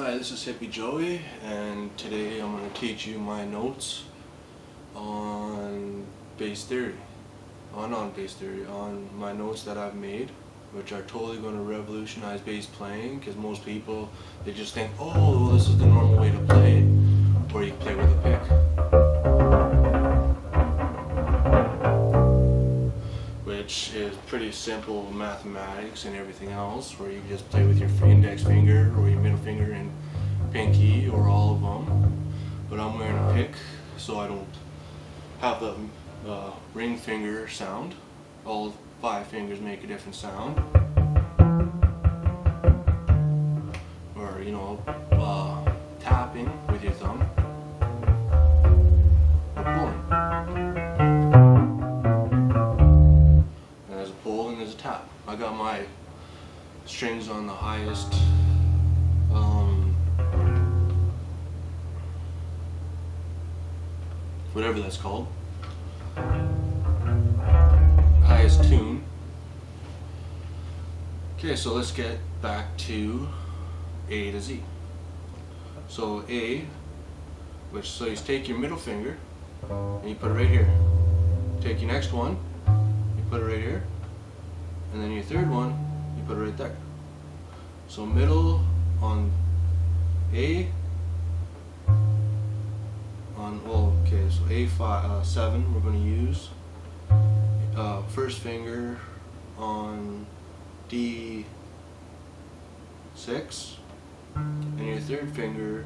Hi, this is Hippie Joey, and today I'm going to teach you my notes on bass theory. On bass theory, on my notes that I've made, which are totally going to revolutionize bass playing, because most people, they just think, oh, well, this is the normal way to play, or you play with a pick. Which is pretty simple mathematics and everything else, where you just play with your index finger or your middle finger and pinky, or all of them. But I'm wearing a pick, so I don't have the ring finger sound. All 5 fingers make a different sound. Or, you know, tapping with your thumb. Or pulling. And there's a pull and there's a tap. I got my strings on the highest whatever that's called, highest tune. Okay, so let's get back to A to Z. So A, so you take your middle finger and you put it right here. Take your next one, you put it right here, and then your third one, you put it right there. So middle on A, so A7 we're going to use. First finger on D6, and your third finger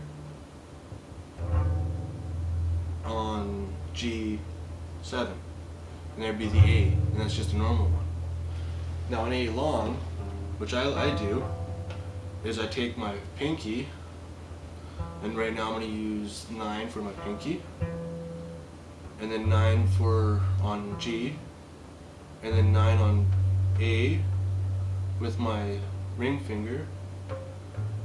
on G7, and there'd be the A, and that's just a normal one. Now an A long, which I do, is I take my pinky, and right now I'm going to use 9 for my pinky, and then 9 on G, and then 9 on A with my ring finger,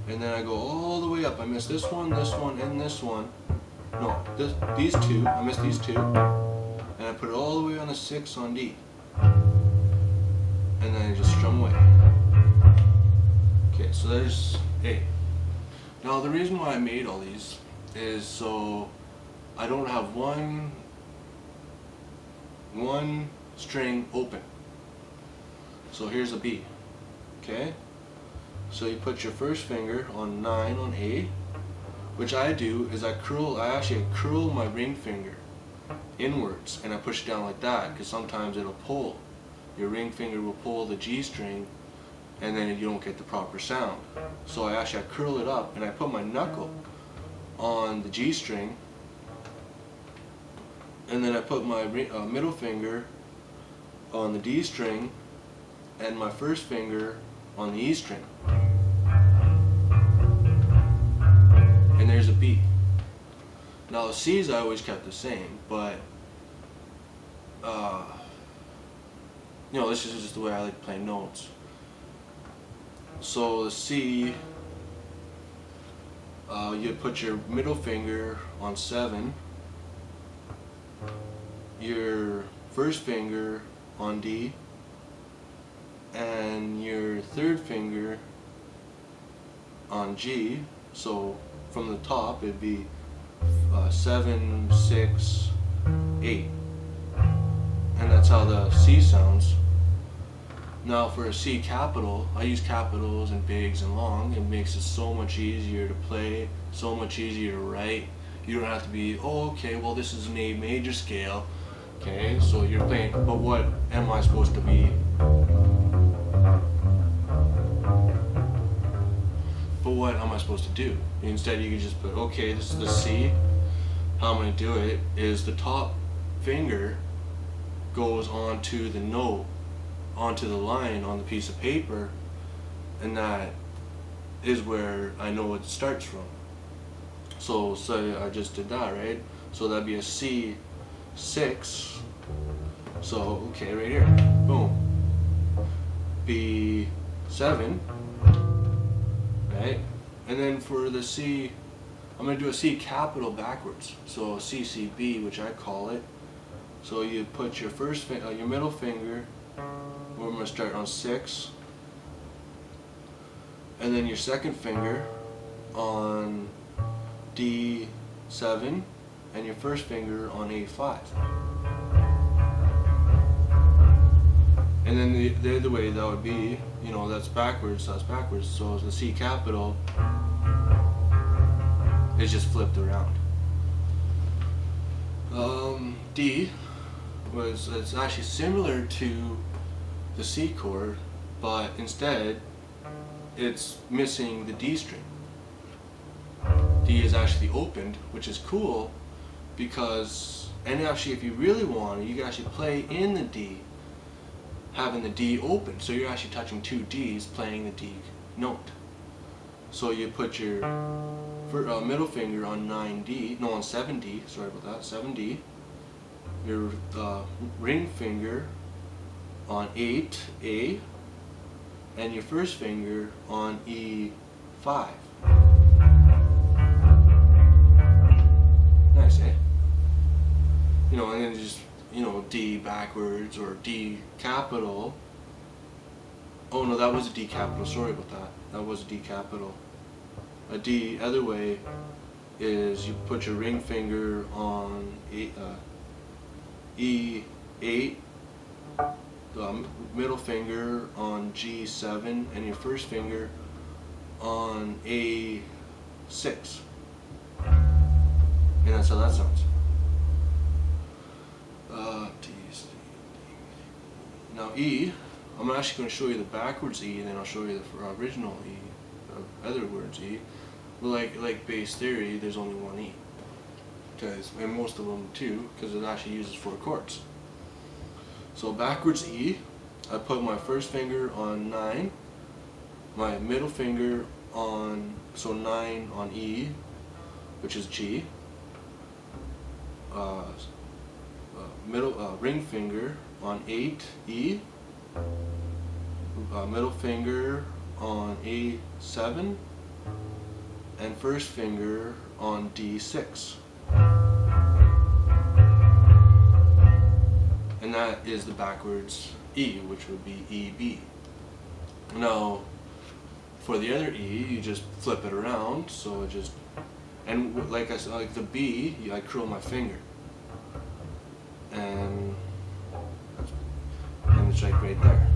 and then I go all the way up. I miss this one, and this one. No, these two. I miss these two, and I put it all the way on the 6 on D, and then I just strum away. Okay, so there's A. Now the reason why I made all these is so I don't have one string open. So here's a B. Okay? So you put your first finger on 9 on A. Which I do is I actually curl my ring finger inwards, and I push it down like that, because sometimes it'll pull. Your ring finger will pull the G string, and then you don't get the proper sound. So I curl it up, and I put my knuckle on the G string, and then I put my middle finger on the D string, and my first finger on the E string. And there's a B. Now the C's I always kept the same, but you know, this is just the way I like to play notes. So the C, you put your middle finger on 7, your first finger on D, and your third finger on G. So from the top it'd be 7, 6, 8, and that's how the C sounds. Now for a C capital, I use capitals and bigs and long. It makes it so much easier to play, so much easier to write. You don't have to be, oh, okay, well this is an A major scale. Okay, so you're playing, but what am I supposed to be? But what am I supposed to do? Instead you can just put, okay, this is the C. How I'm going to do it is the top finger goes onto the note, onto the line on the piece of paper, and that is where I know it starts from. So say I just did that, right? So that'd be a C6. So okay, right here, boom. B7, right? And then for the C, I'm going to do a C capital backwards. So a CCB, which I call it. So you put your your middle finger, we're going to start on 6, and then your second finger on D7 and your first finger on A5. And then the other way that would be, you know, that's backwards, so the C capital is just flipped around. D it's actually similar to the C chord, but instead it's missing the D string. D is actually opened, which is cool because, and actually if you really want, you can actually play in the D, having the D open, so you're actually touching two Ds, playing the D note. So you put your middle finger on 9D, no, on 7D, sorry about that, 7D, your ring finger on 8A, and your first finger on E5. Nice, eh? You know, and then just, you know, D backwards or D capital. Oh no, that was a D capital, sorry about that. That was a D capital. A D other way is you put your ring finger on E8, the middle finger on G7, and your first finger on A6. And that's how that sounds. Now E, I'm actually going to show you the backwards E, and then I'll show you the original E, other words E. But like bass theory, there's only one E, and most of them too, because it actually uses 4 chords. So backwards E, I put my first finger on 9, my middle finger on, so 9 on E, which is G, ring finger on 8 E, middle finger on A7, and first finger on D6. And that is the backwards E, which would be EB. Now, for the other E, you just flip it around, so it just, and like I said, like the B, I curl my finger. And it's like right there.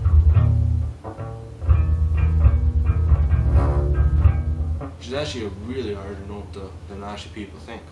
Which is actually a really harder note than actually people think.